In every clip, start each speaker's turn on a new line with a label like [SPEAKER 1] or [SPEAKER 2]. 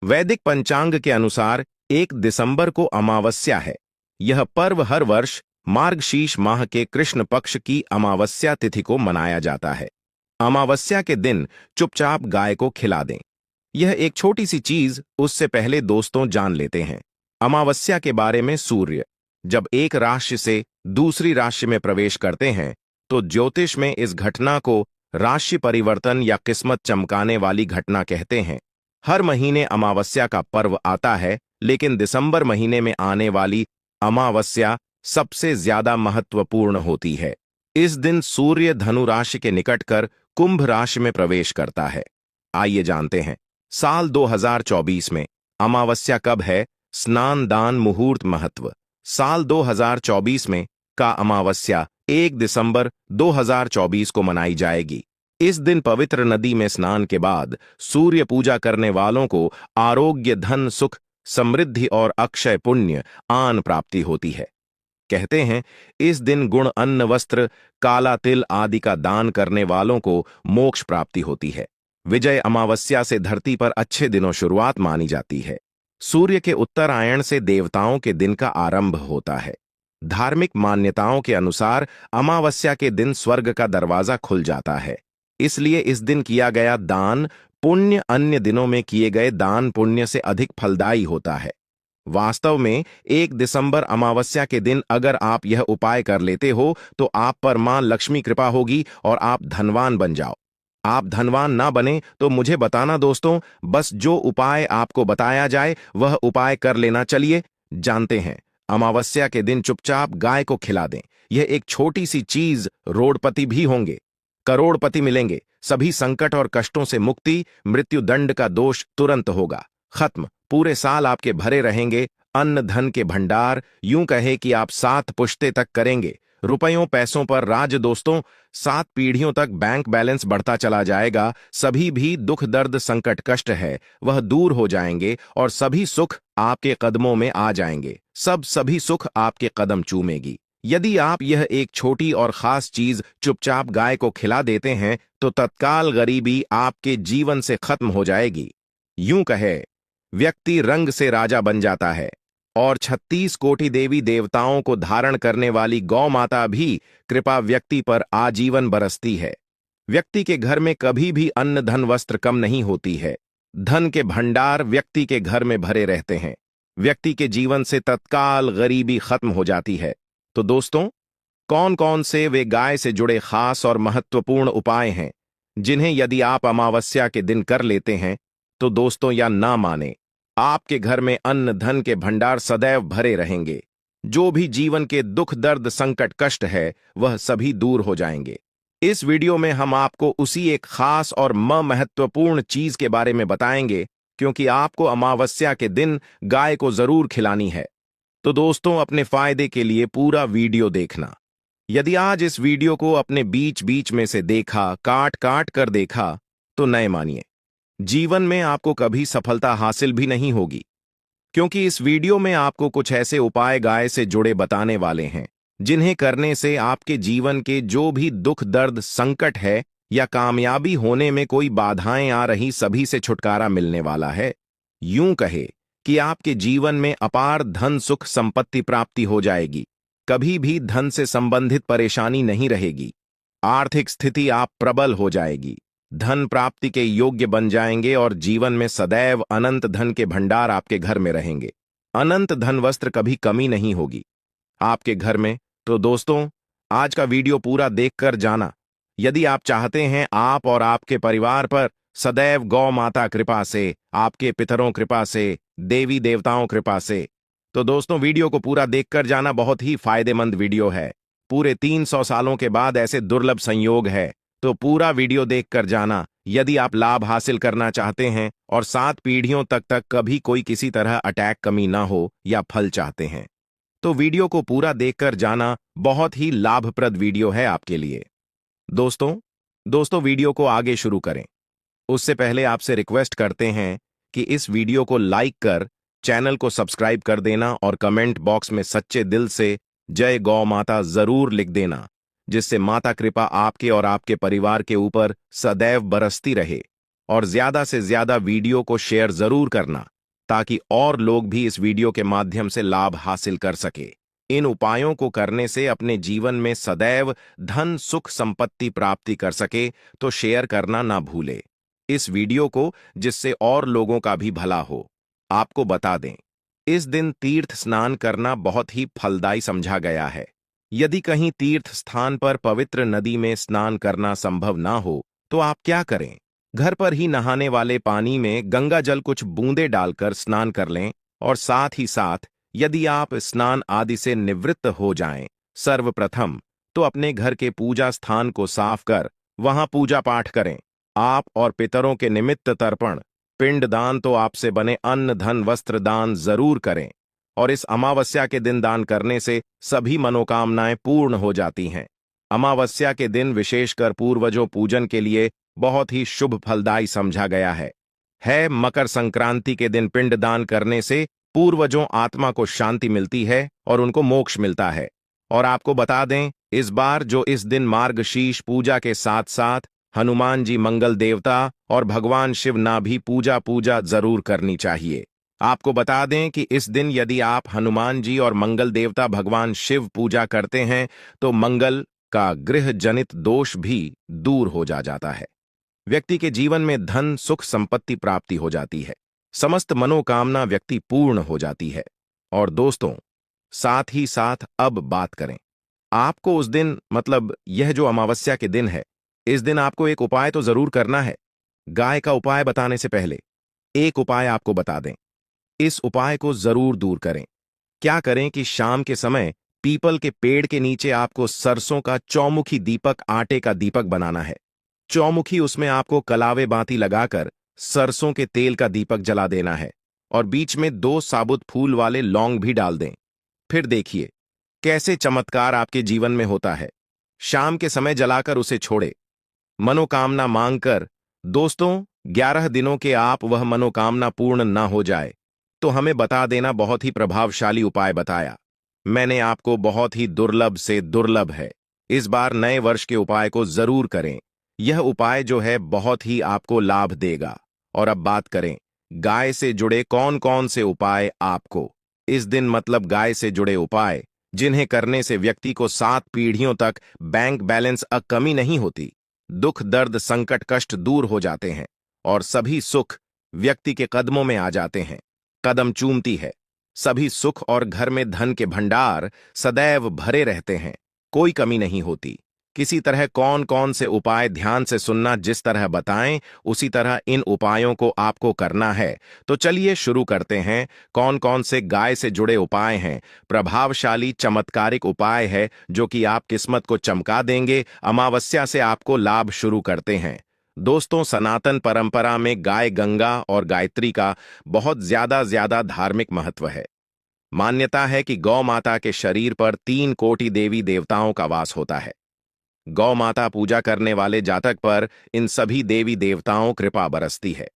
[SPEAKER 1] वैदिक पंचांग के अनुसार 1 दिसंबर को अमावस्या है। यह पर्व हर वर्ष मार्गशीर्ष माह के कृष्ण पक्ष की अमावस्या तिथि को मनाया जाता है। अमावस्या के दिन चुपचाप गाय को खिला दें। यह एक छोटी सी चीज, उससे पहले दोस्तों जान लेते हैं अमावस्या के बारे में। सूर्य जब एक राशि से दूसरी राशि में प्रवेश करते हैं तो ज्योतिष में इस घटना को राशि परिवर्तन या किस्मत चमकाने वाली घटना कहते हैं। हर महीने अमावस्या का पर्व आता है, लेकिन दिसंबर महीने में आने वाली अमावस्या सबसे ज्यादा महत्वपूर्ण होती है। इस दिन सूर्य धनु राशि के निकट कर कुंभ राशि में प्रवेश करता है। आइए जानते हैं साल 2024 में अमावस्या कब है। स्नान दान मुहूर्त महत्व। साल 2024 में का अमावस्या 1 दिसंबर 2024 को मनाई जाएगी। इस दिन पवित्र नदी में स्नान के बाद सूर्य पूजा करने वालों को आरोग्य, धन, सुख, समृद्धि और अक्षय पुण्य आन प्राप्ति होती है। कहते हैं इस दिन गुण, अन्न, वस्त्र, काला तिल आदि का दान करने वालों को मोक्ष प्राप्ति होती है। विजय अमावस्या से धरती पर अच्छे दिनों शुरुआत मानी जाती है। सूर्य के उत्तरायण से देवताओं के दिन का आरंभ होता है। धार्मिक मान्यताओं के अनुसार अमावस्या के दिन स्वर्ग का दरवाजा खुल जाता है, इसलिए इस दिन किया गया दान पुण्य अन्य दिनों में किए गए दान पुण्य से अधिक फलदायी होता है। वास्तव में 1 दिसंबर अमावस्या के दिन अगर आप यह उपाय कर लेते हो तो आप पर मां लक्ष्मी कृपा होगी और आप धनवान बन जाओ। आप धनवान ना बने तो मुझे बताना दोस्तों, बस जो उपाय आपको बताया जाए वह उपाय कर लेना। चलिए जानते हैं। अमावस्या के दिन चुपचाप गाय को खिला दें। यह एक छोटी सी चीज, रोडपति भी होंगे, करोड़पति मिलेंगे। सभी संकट और कष्टों से मुक्ति, मृत्यु दंड का दोष तुरंत होगा खत्म। पूरे साल आपके भरे रहेंगे अन्न धन के भंडार। यूं कहे कि आप 7 पुश्ते तक करेंगे रुपयों पैसों पर राज दोस्तों। 7 पीढ़ियों तक बैंक बैलेंस बढ़ता चला जाएगा। सभी भी दुख, दर्द, संकट, कष्ट है वह दूर हो जाएंगे और सभी सुख आपके कदमों में आ जाएंगे। सभी सुख आपके कदम चूमेगी। यदि आप यह एक छोटी और खास चीज चुपचाप गाय को खिला देते हैं तो तत्काल गरीबी आपके जीवन से खत्म हो जाएगी। यूं कहे व्यक्ति रंग से राजा बन जाता है और 36 कोटि देवी देवताओं को धारण करने वाली गौ माता भी कृपा व्यक्ति पर आजीवन बरसती है। व्यक्ति के घर में कभी भी अन्न, धन, वस्त्र कम नहीं होती है। धन के भंडार व्यक्ति के घर में भरे रहते हैं। व्यक्ति के जीवन से तत्काल गरीबी खत्म हो जाती है। तो दोस्तों, कौन कौन से वे गाय से जुड़े खास और महत्वपूर्ण उपाय हैं जिन्हें यदि आप अमावस्या के दिन कर लेते हैं तो दोस्तों, या ना माने, आपके घर में अन्न धन के भंडार सदैव भरे रहेंगे। जो भी जीवन के दुख, दर्द, संकट, कष्ट है वह सभी दूर हो जाएंगे। इस वीडियो में हम आपको उसी एक खास और महत्वपूर्ण चीज के बारे में बताएंगे, क्योंकि आपको अमावस्या के दिन गाय को जरूर खिलानी है। तो दोस्तों, अपने फायदे के लिए पूरा वीडियो देखना। यदि आज इस वीडियो को अपने बीच बीच में से देखा, काट काट कर देखा, तो नए मानिए जीवन में आपको कभी सफलता हासिल भी नहीं होगी, क्योंकि इस वीडियो में आपको कुछ ऐसे उपाय गाय से जुड़े बताने वाले हैं जिन्हें करने से आपके जीवन के जो भी दुख, दर्द, संकट है या कामयाबी होने में कोई बाधाएं आ रही, सभी से छुटकारा मिलने वाला है। यूं कहे कि आपके जीवन में अपार धन, सुख, संपत्ति प्राप्ति हो जाएगी। कभी भी धन से संबंधित परेशानी नहीं रहेगी। आर्थिक स्थिति आप प्रबल हो जाएगी। धन प्राप्ति के योग्य बन जाएंगे और जीवन में सदैव अनंत धन के भंडार आपके घर में रहेंगे। अनंत धन, वस्त्र, कभी कमी नहीं होगी आपके घर में। तो दोस्तों, आज का वीडियो पूरा देखकर जाना। यदि आप चाहते हैं आप और आपके परिवार पर सदैव गौ माता कृपा से, आपके पितरों कृपा से, देवी देवताओं कृपा से, तो दोस्तों वीडियो को पूरा देखकर जाना। बहुत ही फायदेमंद वीडियो है। पूरे 300 सालों के बाद ऐसे दुर्लभ संयोग है, तो पूरा वीडियो देखकर जाना यदि आप लाभ हासिल करना चाहते हैं और 7 पीढ़ियों तक कभी कोई किसी तरह अटैक, कमी ना हो या फल चाहते हैं, तो वीडियो को पूरा देखकर जाना। बहुत ही लाभप्रद वीडियो है आपके लिए। दोस्तों वीडियो को आगे शुरू करें उससे पहले आपसे रिक्वेस्ट करते हैं कि इस वीडियो को लाइक कर चैनल को सब्सक्राइब कर देना और कमेंट बॉक्स में सच्चे दिल से जय गौ माता जरूर लिख देना, जिससे माता कृपा आपके और आपके परिवार के ऊपर सदैव बरसती रहे। और ज्यादा से ज्यादा वीडियो को शेयर जरूर करना ताकि और लोग भी इस वीडियो के माध्यम से लाभ हासिल कर सके। इन उपायों को करने से अपने जीवन में सदैव धन सुख संपत्ति प्राप्ति कर सके तो शेयर करना ना भूले इस वीडियो को, जिससे और लोगों का भी भला हो। आपको बता दें, इस दिन तीर्थ स्नान करना बहुत ही फलदायी समझा गया है। यदि कहीं तीर्थ स्थान पर पवित्र नदी में स्नान करना संभव ना हो तो आप क्या करें, घर पर ही नहाने वाले पानी में गंगा जल कुछ बूंदे डालकर स्नान कर लें। और साथ ही साथ यदि आप स्नान आदि से निवृत्त हो जाएं, सर्वप्रथम तो अपने घर के पूजा स्थान को साफ कर वहां पूजा पाठ करें। आप और पितरों के निमित्त तर्पण, पिंड दान तो आपसे बने अन्न धन वस्त्र दान जरूर करें। और इस अमावस्या के दिन दान करने से सभी मनोकामनाएं पूर्ण हो जाती हैं। अमावस्या के दिन विशेषकर पूर्वजों पूजन के लिए बहुत ही शुभ फलदायी समझा गया है। मकर संक्रांति के दिन पिंड दान करने से पूर्वजों आत्मा को शांति मिलती है और उनको मोक्ष मिलता है। और आपको बता दें, इस बार जो इस दिन मार्गशीर्ष पूजा के साथ साथ हनुमान जी मंगल देवता और भगवान शिव ना भी पूजा जरूर करनी चाहिए। आपको बता दें कि इस दिन यदि आप हनुमान जी और मंगल देवता भगवान शिव पूजा करते हैं तो मंगल का गृह जनित दोष भी दूर हो जाता है। व्यक्ति के जीवन में धन सुख संपत्ति प्राप्ति हो जाती है, समस्त मनोकामना व्यक्ति पूर्ण हो जाती है। और दोस्तों, साथ ही साथ अब बात करें, आपको उस दिन मतलब यह जो अमावस्या के दिन है, इस दिन आपको एक उपाय तो जरूर करना है। गाय का उपाय बताने से पहले एक उपाय आपको बता दें, इस उपाय को जरूर दूर करें। क्या करें कि शाम के समय पीपल के पेड़ के नीचे आपको सरसों का चौमुखी दीपक, आटे का दीपक बनाना है। चौमुखी, उसमें आपको कलावे बाती लगाकर सरसों के तेल का दीपक जला देना है और बीच में 2 साबुत फूल वाले लौंग भी डाल दें। फिर देखिए कैसे चमत्कार आपके जीवन में होता है। शाम के समय जलाकर उसे छोड़े, मनोकामना मांगकर। दोस्तों, 11 दिनों के आप वह मनोकामना पूर्ण ना हो जाए तो हमें बता देना। बहुत ही प्रभावशाली उपाय बताया मैंने आपको, बहुत ही दुर्लभ से दुर्लभ है। इस बार नए वर्ष के उपाय को जरूर करें। यह उपाय जो है बहुत ही आपको लाभ देगा। और अब बात करें गाय से जुड़े कौन कौन से उपाय आपको इस दिन, मतलब गाय से जुड़े उपाय जिन्हें करने से व्यक्ति को 7 पीढ़ियों तक बैंक बैलेंस कमी नहीं होती, दुख दर्द संकट कष्ट दूर हो जाते हैं और सभी सुख व्यक्ति के कदमों में आ जाते हैं। कदम चूमती है, सभी सुख और घर में धन के भंडार सदैव भरे रहते हैं, कोई कमी नहीं होती। किसी तरह कौन कौन से उपाय ध्यान से सुनना, जिस तरह बताएं उसी तरह इन उपायों को आपको करना है। तो चलिए शुरू करते हैं। कौन कौन से गाय से जुड़े उपाय हैं, प्रभावशाली चमत्कारिक उपाय है जो कि आप किस्मत को चमका देंगे। अमावस्या से आपको लाभ शुरू करते हैं। दोस्तों, सनातन परंपरा में गाय गंगा और गायत्री का बहुत ज्यादा धार्मिक महत्व है। मान्यता है कि गौ माता के शरीर पर 3 कोटि देवी देवताओं का वास होता है। गौ माता पूजा करने वाले जातक पर इन सभी देवी देवताओं कृपा बरसती है।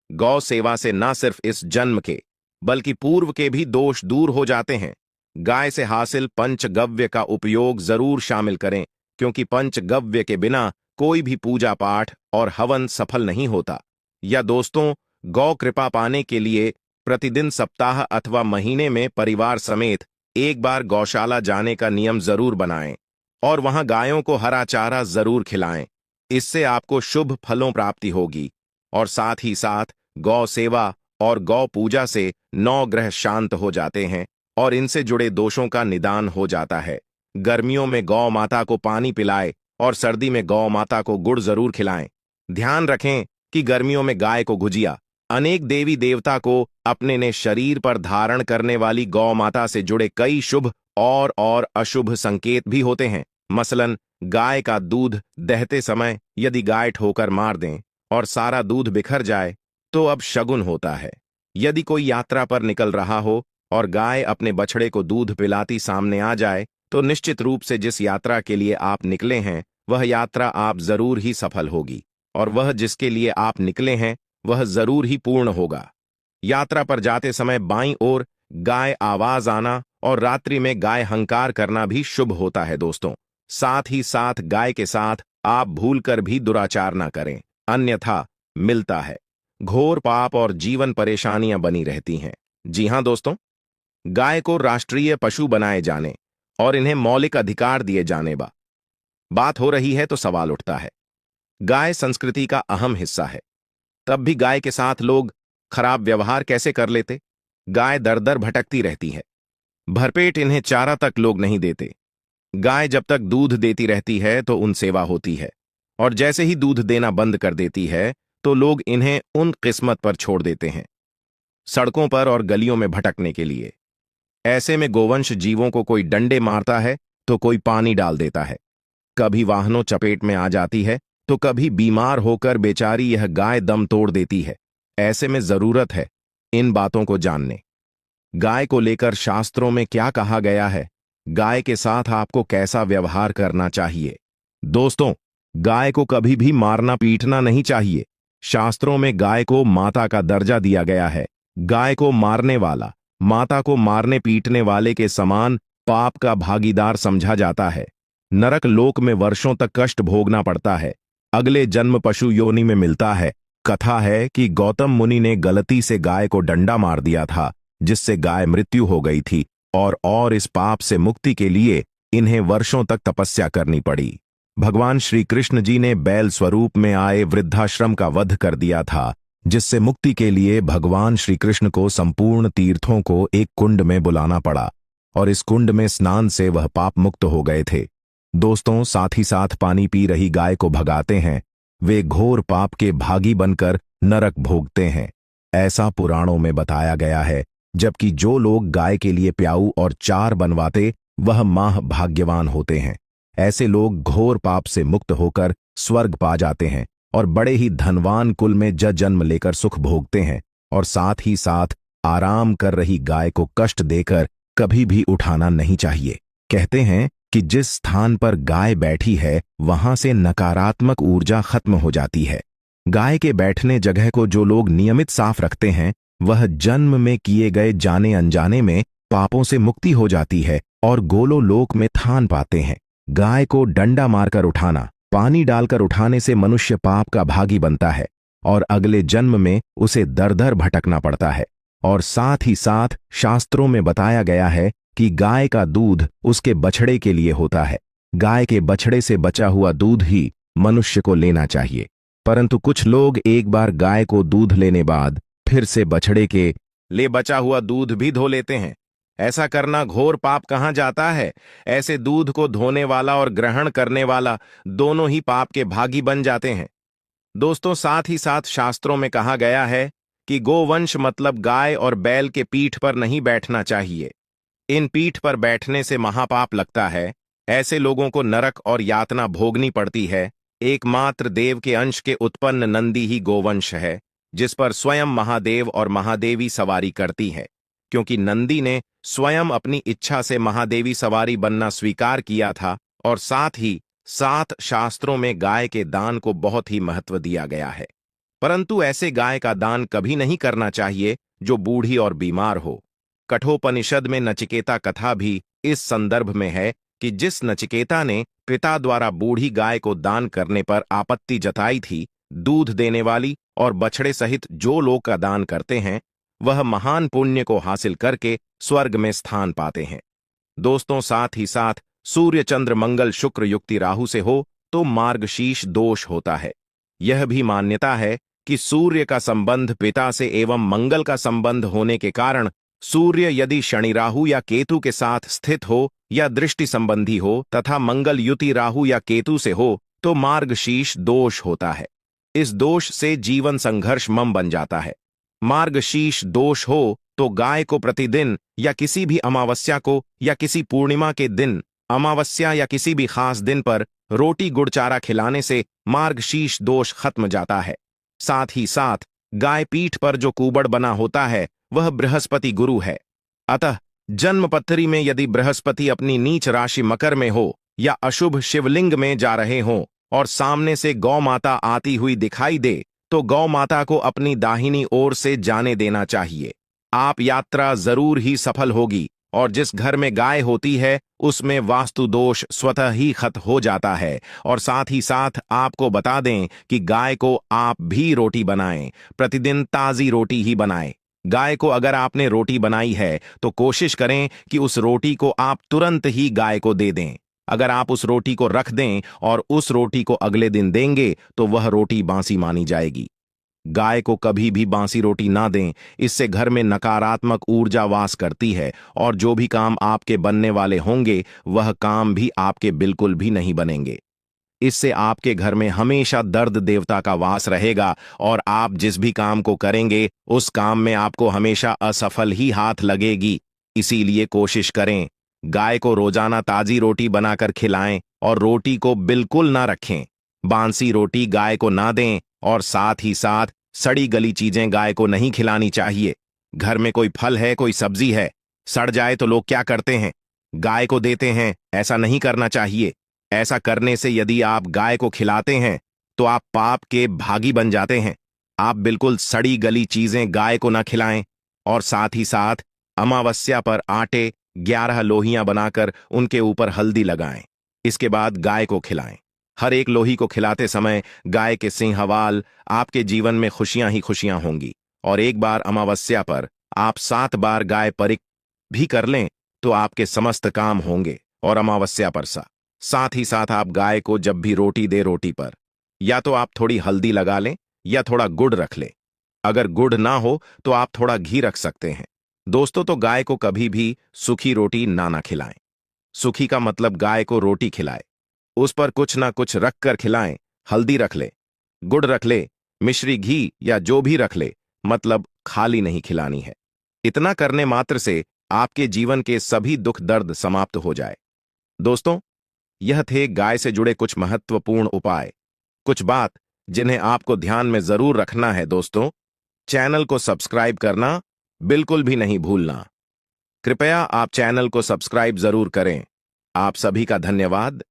[SPEAKER 1] गौ सेवा से न सिर्फ इस जन्म के बल्कि पूर्व के भी दोष दूर हो जाते हैं। गाय से हासिल पंचगव्य का उपयोग जरूर शामिल करें, क्योंकि पंचगव्य के बिना कोई भी पूजा पाठ और हवन सफल नहीं होता। या दोस्तों, गौ कृपा पाने के लिए प्रतिदिन सप्ताह अथवा महीने में परिवार समेत एक बार गौशाला जाने का नियम जरूर बनाएं और वहां गायों को हरा चारा जरूर खिलाएं। इससे आपको शुभ फलों प्राप्ति होगी। और साथ ही साथ गौ सेवा और गौ पूजा से 9 ग्रह शांत हो जाते हैं और इनसे जुड़े दोषों का निदान हो जाता है। गर्मियों में गौ माता को पानी पिलाएं और सर्दी में गौ माता को गुड़ जरूर खिलाएं। ध्यान रखें कि गर्मियों में गाय को गुजिया। अनेक देवी देवता को अपने ने शरीर पर धारण करने वाली गौ माता से जुड़े कई शुभ और अशुभ संकेत भी होते हैं। मसलन, गाय का दूध दहते समय यदि गाय ठोकर मार दें और सारा दूध बिखर जाए तो अब शगुन होता है। यदि कोई यात्रा पर निकल रहा हो और गाय अपने बछड़े को दूध पिलाती सामने आ जाए तो निश्चित रूप से जिस यात्रा के लिए आप निकले हैं वह यात्रा आप जरूर ही सफल होगी और वह जिसके लिए आप निकले हैं वह जरूर ही पूर्ण होगा। यात्रा पर जाते समय बाईं ओर गाय आवाज आना और रात्रि में गाय हंकार करना भी शुभ होता है। दोस्तों, साथ ही साथ गाय के साथ आप भूलकर भी दुराचार ना करें, अन्यथा मिलता है घोर पाप और जीवन परेशानियां बनी रहती हैं। जी हां दोस्तों, गाय को राष्ट्रीय पशु बनाए जाने और इन्हें मौलिक अधिकार दिए जाने बात हो रही है तो सवाल उठता है, गाय संस्कृति का अहम हिस्सा है, तब भी गाय के साथ लोग खराब व्यवहार कैसे कर लेते? गाय दर दर भटकती रहती है, भरपेट इन्हें चारा तक लोग नहीं देते। गाय जब तक दूध देती रहती है तो उन सेवा होती है, और जैसे ही दूध देना बंद कर देती है तो लोग इन्हें उन किस्मत पर छोड़ देते हैं, सड़कों पर और गलियों में भटकने के लिए। ऐसे में गोवंश जीवों को कोई डंडे मारता है तो कोई पानी डाल देता है, कभी वाहनों चपेट में आ जाती है तो कभी बीमार होकर बेचारी यह गाय दम तोड़ देती है। ऐसे में जरूरत है इन बातों को जानने। गाय को लेकर शास्त्रों में क्या कहा गया है? गाय के साथ आपको कैसा व्यवहार करना चाहिए? दोस्तों, गाय को कभी भी मारना पीटना नहीं चाहिए। शास्त्रों में गाय को माता का दर्जा दिया गया है। गाय को मारने वाला माता को मारने पीटने वाले के समान पाप का भागीदार समझा जाता है। नरक लोक में वर्षों तक कष्ट भोगना पड़ता है, अगले जन्म पशु योनि में मिलता है। कथा है कि गौतम मुनि ने गलती से गाय को डंडा मार दिया था, जिससे गाय मृत्यु हो गई थी, और इस पाप से मुक्ति के लिए इन्हें वर्षों तक तपस्या करनी पड़ी। भगवान श्री कृष्ण जी ने बैल स्वरूप में आए वृद्धाश्रम का वध कर दिया था, जिससे मुक्ति के लिए भगवान श्री कृष्ण को संपूर्ण तीर्थों को एक कुंड में बुलाना पड़ा, और इस कुंड में स्नान से वह पाप मुक्त हो गए थे। दोस्तों, साथ ही साथ पानी पी रही गाय को भगाते हैं, वे घोर पाप के भागी बनकर नरक भोगते हैं, ऐसा पुराणों में बताया गया है। जबकि जो लोग गाय के लिए प्याऊ और चार बनवाते, वह माह भाग्यवान होते हैं। ऐसे लोग घोर पाप से मुक्त होकर स्वर्ग पा जाते हैं और बड़े ही धनवान कुल में जन्म लेकर सुख भोगते हैं। और साथ ही साथ आराम कर रही गाय को कष्ट देकर कभी भी उठाना नहीं चाहिए। कहते हैं कि जिस स्थान पर गाय बैठी है वहां से नकारात्मक ऊर्जा खत्म हो जाती है। गाय के बैठने जगह को जो लोग नियमित साफ रखते हैं, वह जन्म में किए गए जाने अनजाने में पापों से मुक्ति हो जाती है और गोलो लोक में थान पाते हैं। गाय को डंडा मारकर उठाना, पानी डालकर उठाने से मनुष्य पाप का भागी बनता है और अगले जन्म में उसे दर दर भटकना पड़ता है। और साथ ही साथ शास्त्रों में बताया गया है कि गाय का दूध उसके बछड़े के लिए होता है। गाय के बछड़े से बचा हुआ दूध ही मनुष्य को लेना चाहिए, परंतु कुछ लोग एक बार गाय को दूध लेने बाद फिर से बछड़े के ले बचा हुआ दूध भी धो लेते हैं। ऐसा करना घोर पाप कहाँ जाता है? ऐसे दूध को धोने वाला और ग्रहण करने वाला दोनों ही पाप के भागी बन जाते हैं। दोस्तों, साथ ही साथ शास्त्रों में कहा गया है कि गोवंश मतलब गाय और बैल के पीठ पर नहीं बैठना चाहिए। इन पीठ पर बैठने से महापाप लगता है। ऐसे लोगों को नरक और यातना भोगनी पड़ती है। एकमात्र देव के अंश के उत्पन्न नंदी ही गोवंश है, जिस पर स्वयं महादेव और महादेवी सवारी करती है। क्योंकि नंदी ने स्वयं अपनी इच्छा से महादेवी सवारी बनना स्वीकार किया था, और साथ ही साथ शास्त्रों में गाय के दान को बहुत ही महत्व दिया गया है। परंतु ऐसे गाय का दान कभी नहीं करना चाहिए जो बूढ़ी और बीमार हो। कठोपनिषद में नचिकेता कथा भी इस संदर्भ में है कि जिस नचिकेता ने पिता द्वारा बूढ़ी गाय को दान करने पर आपत्ति जताई थी, दूध देने वाली और बछड़े सहित जो लोग का दान करते हैं, वह महान पुण्य को हासिल करके स्वर्ग में स्थान पाते हैं। दोस्तों, साथ ही साथ सूर्य चंद्र मंगल शुक्र युक्ति राहु से हो तो मार्गशीर्ष दोष होता है। यह भी मान्यता है कि सूर्य का संबंध पिता से एवं मंगल का संबंध होने के कारण सूर्य यदि शनि राहु या केतु के साथ स्थित हो या दृष्टि संबंधी हो तथा मंगल युति राहु या केतु से हो तो मार्गशीर्ष दोष होता है। इस दोष से जीवन संघर्ष मम बन जाता है। मार्गशीर्ष दोष हो तो गाय को प्रतिदिन या किसी भी अमावस्या को या किसी पूर्णिमा के दिन, अमावस्या या किसी भी खास दिन पर रोटी गुड़ चारा खिलाने से मार्गशीर्ष दोष खत्म जाता है। साथ ही साथ गाय पीठ पर जो कुबड़ बना होता है वह बृहस्पति गुरु है। अतः जन्मपत्री में यदि बृहस्पति अपनी नीच राशि मकर में हो या अशुभ शिवलिंग में जा रहे हों और सामने से गौ माता आती हुई दिखाई दे तो गौ माता को अपनी दाहिनी ओर से जाने देना चाहिए। आप यात्रा जरूर ही सफल होगी और जिस घर में गाय होती है उसमें वास्तु दोष स्वतः ही खत्म हो जाता है। और साथ ही साथ आपको बता दें कि गाय को आप भी रोटी बनाएं, प्रतिदिन ताज़ी रोटी ही बनाएं। गाय को अगर आपने रोटी बनाई है तो कोशिश करें कि उस रोटी को आप तुरंत ही गाय को दे दें। अगर आप उस रोटी को रख दें और उस रोटी को अगले दिन देंगे तो वह रोटी बासी मानी जाएगी। गाय को कभी भी बासी रोटी ना दें, इससे घर में नकारात्मक ऊर्जा वास करती है और जो भी काम आपके बनने वाले होंगे वह काम भी आपके बिल्कुल भी नहीं बनेंगे। इससे आपके घर में हमेशा दर्द देवता का वास रहेगा और आप जिस भी काम को करेंगे उस काम में आपको हमेशा असफल ही हाथ लगेगी। इसीलिए कोशिश करें गाय को रोजाना ताजी रोटी बनाकर खिलाएं और रोटी को बिल्कुल ना रखें। बासी रोटी गाय को ना दें और साथ ही साथ सड़ी गली चीजें गाय को नहीं खिलानी चाहिए। घर में कोई फल है, कोई सब्जी है, सड़ जाए तो लोग क्या करते हैं, गाय को देते हैं। ऐसा नहीं करना चाहिए। ऐसा करने से यदि आप गाय को खिलाते हैं तो आप पाप के भागी बन जाते हैं। आप बिल्कुल सड़ी गली चीजें गाय को ना खिलाएं। और साथ ही साथ अमावस्या पर आटे 11 लोहियां बनाकर उनके ऊपर हल्दी लगाएं। इसके बाद गाय को खिलाएं। हर एक लोही को खिलाते समय गाय के सिंहवाल आपके जीवन में खुशियां ही खुशियां होंगी। और एक बार अमावस्या पर आप 7 बार गाय परिक भी कर लें तो आपके समस्त काम होंगे। और अमावस्या पर साथ ही साथ आप गाय को जब भी रोटी दे, रोटी पर या तो आप थोड़ी हल्दी लगा लें या थोड़ा गुड़ रख लें। अगर गुड़ ना हो तो आप थोड़ा घी रख सकते हैं। दोस्तों, तो गाय को कभी भी सूखी रोटी ना खिलाएं। सूखी का मतलब गाय को रोटी खिलाए, उस पर कुछ ना कुछ रख कर खिलाएं। हल्दी रख ले, गुड़ रख ले, मिश्री घी या जो भी रख ले, मतलब खाली नहीं खिलानी है। इतना करने मात्र से आपके जीवन के सभी दुख दर्द समाप्त हो जाए। दोस्तों, यह थे गाय से जुड़े कुछ महत्वपूर्ण उपाय, कुछ बात जिन्हें आपको ध्यान में जरूर रखना है। दोस्तों, चैनल को सब्सक्राइब करना बिल्कुल भी नहीं भूलना। कृपया आप चैनल को सब्सक्राइब जरूर करें। आप सभी का धन्यवाद।